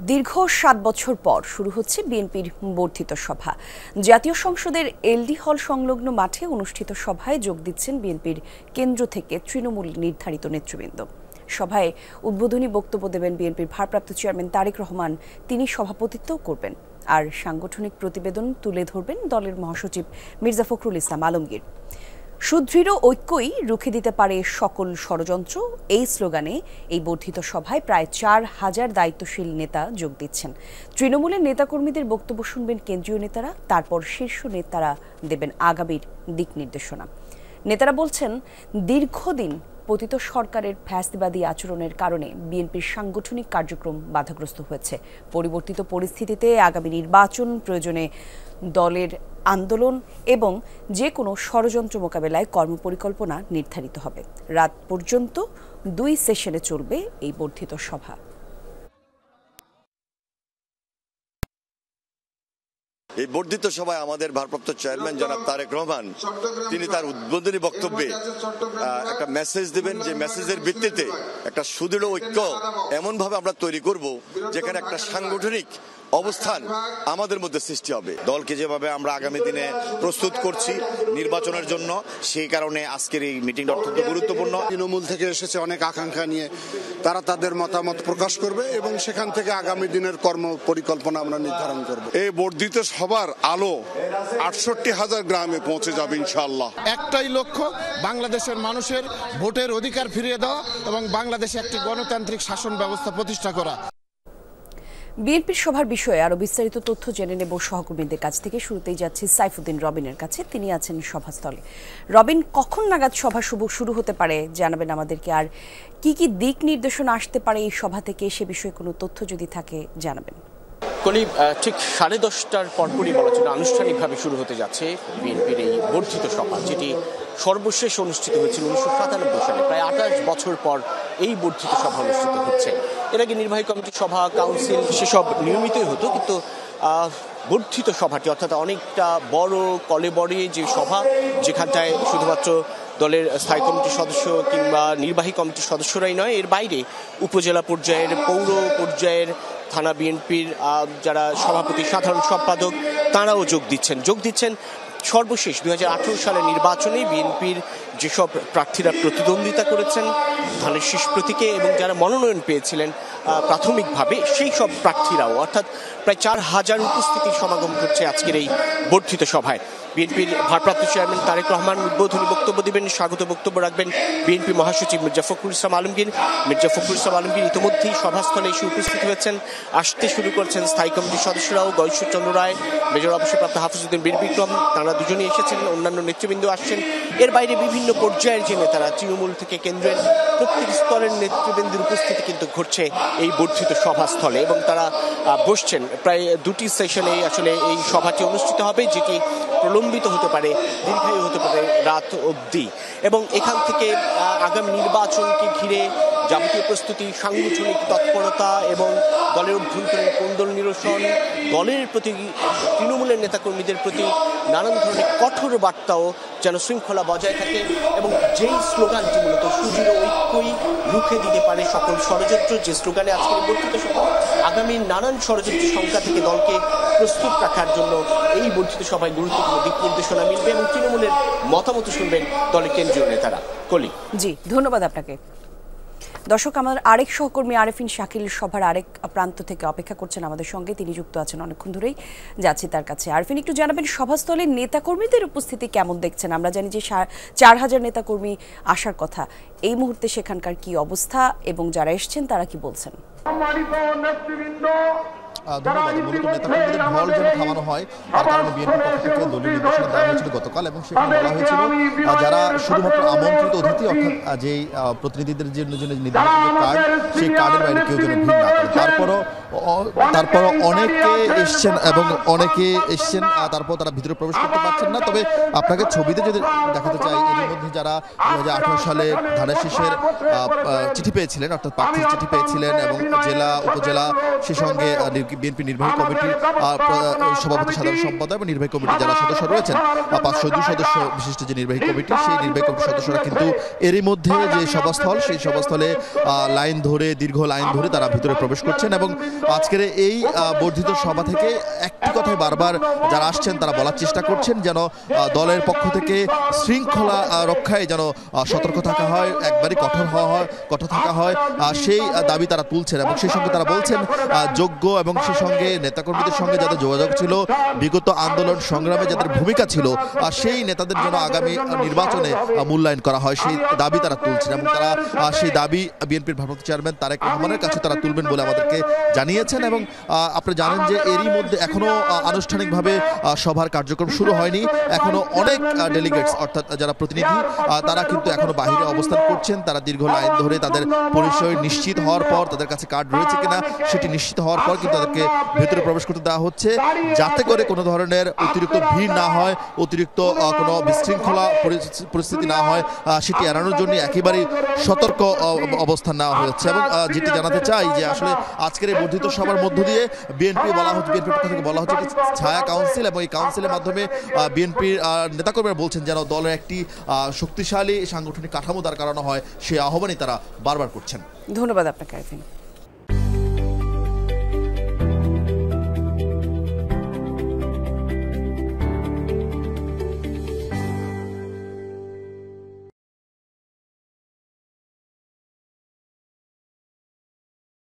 দীর্ঘ ৭ বছর পর শুরু হচ্ছে বিএনপির বর্ধিত সভা। জাতীয় সংসদের এলডি হল সংলগ্ন মাঠে অনুষ্ঠিত সভায় যোগ দিচ্ছেন বিএনপির কেন্দ্র থেকে তৃণমূল নির্ধারিত নেতৃবৃন্দ। সভায় উদ্বোধনী বক্তব্য দেবেন বিএনপির ভারপ্রাপ্ত চেয়ারম্যান তারেক রহমান। তিনি সভাপতিত্ব করবেন আর সাংগঠনিক প্রতিবেদন তুলে ধরবেন দলের মহাসচিব মির্জা ফখরুল ইসলাম আলমগীর। সুদৃঢ় ঐক্যই রুখে দিতে পারে সকল ষড়যন্ত্র, এই স্লোগানে এই বর্ধিত সভায় প্রায় ৪,০০০ দায়িত্বশীল নেতা যোগ দিচ্ছেন। তৃণমূলের নেতাকর্মীদের বক্তব্য শুনবেন কেন্দ্রীয় নেতারা, তারপর শীর্ষ নেতারা দেবেন আগামীর দিক নির্দেশনা। নেতারা বলছেন, দীর্ঘদিন পতিত সরকারের ফ্যাসিবাদী আচরণের কারণে বিএনপির সাংগঠনিক কার্যক্রম বাধাগ্রস্ত হয়েছে। পরিবর্তিত পরিস্থিতিতে আগামী নির্বাচন, প্রয়োজনে দলের আন্দোলন এবং যে কোনো ষড়যন্ত্র মোকাবেলায় কর্মপরিকল্পনা নির্ধারিত হবে। রাত পর্যন্ত ২ সেশনে চলবে এই বর্ধিত সভা। এই বর্ধিত সভায় আমাদের ভারপ্রাপ্ত চেয়ারম্যান জনাব তারেক রহমান তিনি তার উদ্বোধনী বক্তব্যে একটা মেসেজ দেবেন, যে মেসেজের ভিত্তিতে একটা সুদৃঢ় ঐক্য এমনভাবে আমরা তৈরি করব যেখানে একটা সাংগঠনিক অবস্থান আমাদের মধ্যে সৃষ্টি হবে। দলকে যেভাবে আমরা আগামী দিনে প্রস্তুত করছি নির্বাচনের জন্য, সেই কারণে আজকের এই মিটিংটা অত্যন্ত গুরুত্বপূর্ণ। তৃণমূল থেকে এসেছে অনেক আকাঙ্ক্ষা নিয়ে, তারা তাদের মতামত প্রকাশ করবে এবং সেখান থেকে আগামী দিনের কর্ম পরিকল্পনা আমরা নির্ধারণ করব। এই বর্ধিত সভার আলো ৬৮,০০০ গ্রামে পৌঁছে যাবে ইনশাআল্লাহ। একটাই লক্ষ্য, বাংলাদেশের মানুষের ভোটের অধিকার ফিরিয়ে দেওয়া এবং বাংলাদেশে একটি গণতান্ত্রিক শাসন ব্যবস্থা প্রতিষ্ঠা করা। বিএনপির সভার বিষয়ে আরো বিস্তারিত তথ্য জেনে নেব সহকর্মীদের কাছ থেকে। শুরুতেই যাচ্ছি সাইফুদ্দিন রবিনের কাছে, তিনি আছেন সভাস্থলে। রবিন, কখন নাগাদ সভা শুরু হতে পারে জানাবেন আমাদেরকে, আর কি কি দিক নির্দেশনা আসতে পারে এই সভা থেকে, সে বিষয়ে কোনো তথ্য যদি থাকে জানাবেন। কলিব, ঠিক 10:30টার পরপরই বলা ছিল আনুষ্ঠানিকভাবে শুরু হতে যাচ্ছে বিএনপির এই বর্ধিত সভা, যেটি সর্বশেষ অনুষ্ঠিত হয়েছিল 1997 সালে। প্রায় 28 বছর পর এই বর্ধিত সভা অনুষ্ঠিত হচ্ছে। এর আগে নির্বাহী কমিটির সভা, কাউন্সিল সেসব নিয়মিতই হতো, কিন্তু বর্ধিত সভাটি অর্থাৎ অনেকটা বড় কলেবরে যে সভা, যেখানটায় শুধুমাত্র দলের স্থায়ী কমিটির সদস্য কিংবা নির্বাহী কমিটির সদস্যরাই নয়, এর বাইরে উপজেলা পর্যায়ের, পৌর পর্যায়ের, থানা বিএনপির যারা সভাপতি, সাধারণ সম্পাদক, তাঁরাও যোগ দিচ্ছেন। সর্বশেষ 2018 সালের নির্বাচনে বিএনপির যেসব প্রার্থীরা প্রতিদ্বন্দ্বিতা করেছেন ধানের শীষ প্রতীকে এবং যারা মনোনয়ন পেয়েছিলেন প্রাথমিকভাবে, সেই সব প্রার্থীরাও অর্থাৎ প্রায় 4,000 উপস্থিতির সমাগম করছে আজকের এই বর্ধিত সভায়। বিএনপির ভারপ্রাপ্ত চেয়ারম্যান তারেক রহমান উদ্বোধনী বক্তব্য দিবেন, স্বাগত বক্তব্য রাখবেন বিএনপি মহাসচিব মির্জা ফখরুল ইসলাম আলমগীর। ইতিমধ্যেই সভাস্থলে এসে উপস্থিত হয়েছেন, আসতে শুরু করেছেন স্থায়ী কমিটির সদস্যরাও। গয়েশ্বরচন্দ্র রায়, মেজর অবসরপ্রাপ্ত হাফিজউদ্দিন বীর বিক্রম, তাঁরা দুজনেই এসেছেন, অন্যান্য নেতৃবৃন্দ আসছেন। এর বাইরে বিভিন্ন পর্যায়ের যে নেতারা, তৃণমূল থেকে কেন্দ্রের প্রত্যেক স্তরের নেতৃবৃন্দের উপস্থিতি কিন্তু ঘটছে এই বর্ধিত সভাস্থলে, এবং তারা বসছেন। প্রায় 2টি সেশনে আসলে এই সভাটি অনুষ্ঠিত হবে, যেটি প্রলম্বিত হতে পারে, দীর্ঘায়ু হতে পারে রাত অবধি। এবং এখান থেকে আগামী নির্বাচনকে ঘিরে যাবতীয় প্রস্তুতি, সাংগঠনিক তৎপরতা এবং দলের অভ্যন্তরীণ কোন্দল নিরসন, দলের প্রতি, তৃণমূলের নেতাকর্মীদের প্রতি নানান ধরনের কঠোর বার্তাও যেন শৃঙ্খলা বজায় থাকে, এবং যেই স্লোগানটি মূলত সুদৃঢ় ঐক্যই রুখে দিতে পারে সকল ষড়যন্ত্র, যে স্লোগানে আজকের বর্ধিত সভা আগামী নানান ষড়যন্ত্রের সংখ্যা থেকে দলকে প্রস্তুত রাখার জন্য এই বর্ধিত সভায় গুরুত্বপূর্ণ দিক নির্দেশনা মিলবে এবং তৃণমূলের মতামত শুনবেন দলের কেন্দ্রীয় নেতারা। কলি, জি ধন্যবাদ আপনাকে। দর্শক, আমার আরেক সহকর্মী আরেফিন শাকিল সভার আরেক প্রান্ত থেকে অপেক্ষা করছেন আমাদের সঙ্গে, তিনি যুক্ত আছেন অনেকক্ষণ ধরেই, যাচ্ছি তার কাছে। আরেফিন, একটু জানাবেন সভাস্থলে নেতাকর্মীদের উপস্থিতি কেমন দেখছেন? আমরা জানি যে 4,000 নেতাকর্মী আসার কথা, এই মুহূর্তে সেখানকার কি অবস্থা এবং যারা এসছেন তারা কি বলছেন? ধন্যবাদ। মূলত নেতাকর্মীদের ঢল যেন থামানো হয়, তার কারণে বিএনপির পক্ষ থেকে দলীয় নির্দেশনা দেওয়া হয়েছিল গতকাল, এবং সেখানে বলা হয়েছিল যারা শুধুমাত্র আমন্ত্রিত অতিথি, অর্থাৎ যেই প্রতিনিধিদের জন্য নির্ধারিত যে কার্ড, সেই কার্ডের বাইরে কেউ যেন ভিড় না করে। তারপরও অনেকে এসছেন এবং তারপর তারা ভিতরে প্রবেশ করতে পারছেন না। তবে আপনাকে ছবিতে যদি দেখাতে চাই, এর মধ্যে যারা 2018 সালে ধানের শীষের চিঠি পেয়েছিলেন, অর্থাৎ প্রার্থীর চিঠি পেয়েছিলেন, এবং জেলা, উপজেলা, সে সঙ্গে বিএনপি নির্বাহী কমিটির সভাপতি, সাধারণ সম্পাদক এবং নির্বাহী কমিটির যারা সদস্য রয়েছেন, 502 সদস্য বিশিষ্ট যে নির্বাহী কমিটি, সেই নির্বাহী কমিটির সদস্যরা কিন্তু এরই মধ্যে যে সভাস্থল, সেই সভাস্থলে দীর্ঘ লাইন ধরে তারা ভিতরে প্রবেশ করছেন। এবং আজকের এই বর্ধিত সভা থেকে একটি কথাই বারবার যারা আসছেন তারা বলার চেষ্টা করছেন, যেন দলের পক্ষ থেকে শৃঙ্খলা রক্ষায় যেন সতর্ক থাকা হয়, একবারই কঠোর থাকা হয়, সেই দাবি তারা তুলছেন। এবং সেই সঙ্গে তারা বলছেন যোগ্য এবং সেই সঙ্গে নেতাকর্মীদের সঙ্গে যাদের যোগাযোগ ছিল, বিগত আন্দোলন সংগ্রামে যাদের ভূমিকা ছিল, সেই নেতাদের জন্য আগামী নির্বাচনে মূল্যায়ন করা হয়, সেই দাবি তারা তুলছেন। এবং তারা সেই দাবি বিএনপির ভারপ্রাপ্ত চেয়ারম্যান তারেক রহমানের কাছে তারা তুলবেন বলে আমাদেরকে জানিয়েছেন। এবং আপনারা জানেন যে এরই মধ্যে এখনো আনুষ্ঠানিকভাবে সভার কার্যক্রম শুরু হয়নি। এখনো অনেক ডেলিগেটস অর্থাৎ যারা প্রতিনিধি তারা কিন্তু এখনো বাহিরে অবস্থান করছেন। তারা দীর্ঘ লাইন ধরে তাদের পরিচয় নিশ্চিত হওয়ার পর, তাদের কাছে কার্ড রয়েছে কিনা সেটি নিশ্চিত হওয়ার পর কিন্তু তাদেরকে ভেতরে প্রবেশ করতে দেওয়া হচ্ছে, যাতে করে কোনো ধরনের অতিরিক্ত ভিড় না হয়, অতিরিক্ত কোনো বিশৃঙ্খলা পরিস্থিতি না হয়, সেটি এড়ানোর জন্য একেবারেই সতর্ক অবস্থান নেওয়া হয়েছে। এবং যেটি জানাতে চাই যে আসলে আজকের এই বর্ধিত সভার মধ্য দিয়ে বিএনপির পক্ষ থেকে বলা হচ্ছে একটি ছায়া কাউন্সিল, এবং এই কাউন্সিলের মাধ্যমে বিএনপির নেতাকর্মীরা বলছেন যেন দলের একটি শক্তিশালী সাংগঠনিক কাঠামো দাঁড় করানো হয়, সেই আহ্বানই তারা বারবার করছেন। ধন্যবাদ আপনাকে।